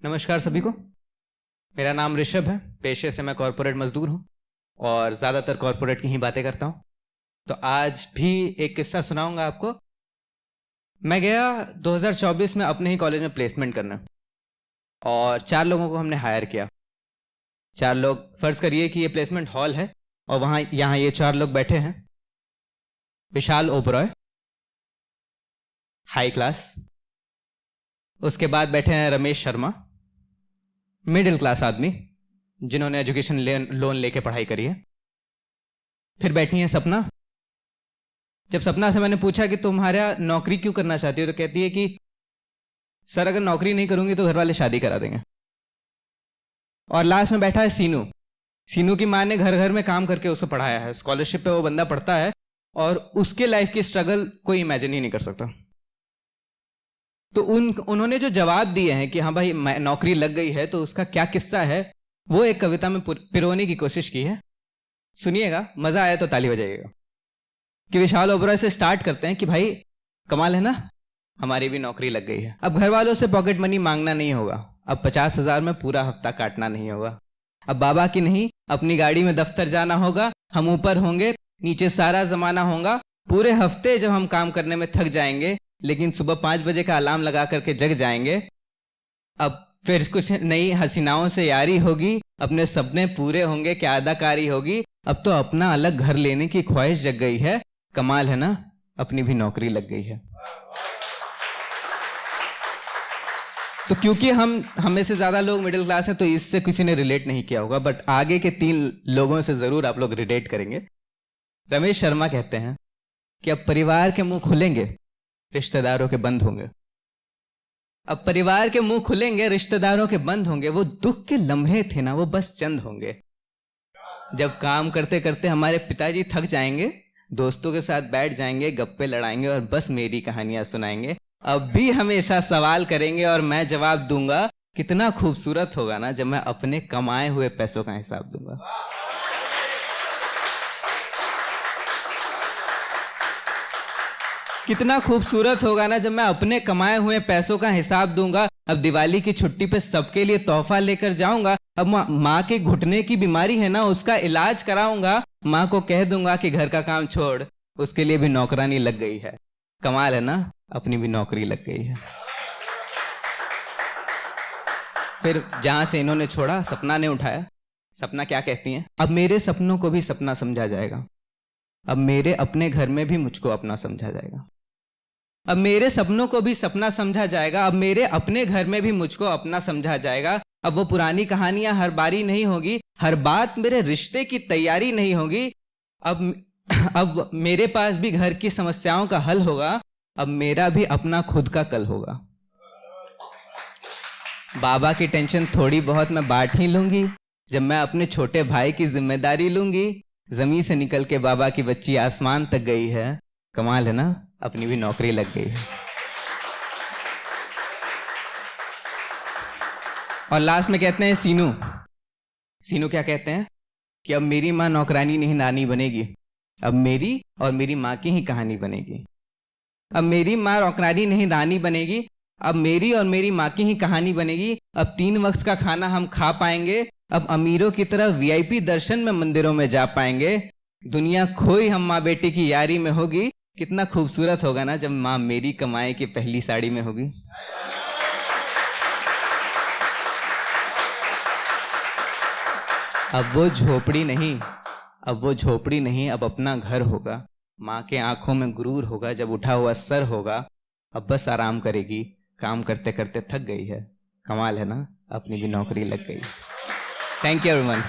नमस्कार सभी को। मेरा नाम ऋषभ है। पेशे से मैं कॉरपोरेट मजदूर हूँ और ज़्यादातर कॉरपोरेट की ही बातें करता हूँ। तो आज भी एक किस्सा सुनाऊंगा आपको। मैं गया 2024 में अपने ही कॉलेज में प्लेसमेंट करने और 4 लोगों को हमने हायर किया। 4 लोग, फर्ज करिए कि ये प्लेसमेंट हॉल है और वहाँ यहाँ ये 4 लोग बैठे हैं। विशाल ओबरॉय, हाई क्लास। उसके बाद बैठे हैं रमेश शर्मा, मिडिल क्लास आदमी जिन्होंने एजुकेशन लोन लेके पढ़ाई करी है। फिर बैठी है सपना। जब सपना से मैंने पूछा कि तुम्हारा नौकरी क्यों करना चाहती हो, तो कहती है कि सर अगर नौकरी नहीं करूंगी तो घर वाले शादी करा देंगे। और लास्ट में बैठा है सीनू। सीनू की माँ ने घर घर में काम करके उसको पढ़ाया है। स्कॉलरशिप पे वो बंदा पढ़ता है और उसके लाइफ की स्ट्रगल कोई इमेजिन ही नहीं कर सकता। तो उन्होंने जो जवाब दिए हैं कि हाँ भाई नौकरी लग गई है तो उसका क्या किस्सा है, वो एक कविता में पिरोने की कोशिश की है। सुनिएगा, मजा आया तो ताली बजाइएगा। कि विशाल ओबरॉय से स्टार्ट करते हैं कि भाई कमाल है ना, हमारी भी नौकरी लग गई है। अब घर वालों से पॉकेट मनी मांगना नहीं होगा। अब 50,000 में पूरा हफ्ता काटना नहीं होगा। अब बाबा की नहीं, अपनी गाड़ी में दफ्तर जाना होगा। हम ऊपर होंगे, नीचे सारा जमाना होगा। पूरे हफ्ते जब हम काम करने में थक जाएंगे, लेकिन सुबह 5 बजे का अलार्म लगा करके जग जाएंगे। अब फिर कुछ नई हसीनाओं से यारी होगी, अपने सपने पूरे होंगे, क्या अदाकारी होगी। अब तो अपना अलग घर लेने की ख्वाहिश जग गई है। कमाल है ना, अपनी भी नौकरी लग गई है। तो क्योंकि हमें से ज्यादा लोग मिडिल क्लास हैं तो इससे किसी ने रिलेट नहीं किया होगा, बट आगे के 3 लोगों से जरूर आप लोग रिलेट करेंगे। रमेश शर्मा कहते हैं कि अब परिवार के मुंह खुलेंगे, रिश्तेदारों के बंद होंगे। अब परिवार के मुंह खुलेंगे, रिश्तेदारों के बंद होंगे। वो दुख के लम्हे थे ना, वो बस चंद होंगे। जब काम करते करते हमारे पिताजी थक जाएंगे, दोस्तों के साथ बैठ जाएंगे, गप्पे लड़ाएंगे और बस मेरी कहानियां सुनाएंगे। अब भी हमेशा सवाल करेंगे और मैं जवाब दूंगा। कितना खूबसूरत होगा ना जब मैं अपने कमाए हुए पैसों का हिसाब दूंगा। कितना खूबसूरत होगा ना जब मैं अपने कमाए हुए पैसों का हिसाब दूंगा। अब दिवाली की छुट्टी पे सबके लिए तोहफा लेकर जाऊंगा। अब माँ के घुटने की बीमारी है ना, उसका इलाज कराऊंगा। माँ को कह दूंगा कि घर का काम छोड़, उसके लिए भी नौकरानी लग गई है। कमाल है ना, अपनी भी नौकरी लग गई है। फिर जहां से इन्होंने छोड़ा, सपना ने उठाया। सपना क्या कहती हैं? अब मेरे सपनों को भी सपना समझा जाएगा। अब मेरे अपने घर में भी मुझको अपना समझा जाएगा। अब मेरे सपनों को भी सपना समझा जाएगा। अब मेरे अपने घर में भी मुझको अपना समझा जाएगा। अब वो पुरानी कहानियां हर बारी नहीं होगी, हर बात मेरे रिश्ते की तैयारी नहीं होगी। अब मेरे पास भी घर की समस्याओं का हल होगा। अब मेरा भी अपना खुद का कल होगा। बाबा की टेंशन थोड़ी बहुत मैं बांट ही लूंगी जब मैं अपने छोटे भाई की जिम्मेदारी लूंगी। जमीन से निकल के बाबा की बच्ची आसमान तक गई है। कमाल है ना, अपनी भी नौकरी लग गई है। और लास्ट में कहते हैं सीनू। सीनू क्या कहते हैं कि अब मेरी माँ नौकरानी नहीं नानी बनेगी। अब मेरी और मेरी माँ की ही कहानी बनेगी। अब मेरी माँ नौकरानी नहीं रानी बनेगी। अब मेरी और मेरी माँ की ही कहानी बनेगी। अब 3 वक्त का खाना हम खा पाएंगे। अब अमीरों की तरह वीआईपी दर्शन में मंदिरों में जा पाएंगे। दुनिया खोई हम माँ बेटी की यारी में होगी। कितना खूबसूरत होगा ना जब माँ मेरी कमाए की पहली साड़ी में होगी। अब वो झोपड़ी नहीं, अब वो झोपड़ी नहीं, अब अपना घर होगा। माँ के आंखों में गुरूर होगा जब उठा हुआ सर होगा। अब बस आराम करेगी, काम करते करते थक गई है। कमाल है ना, अपनी भी नौकरी लग गई। Thank you everyone.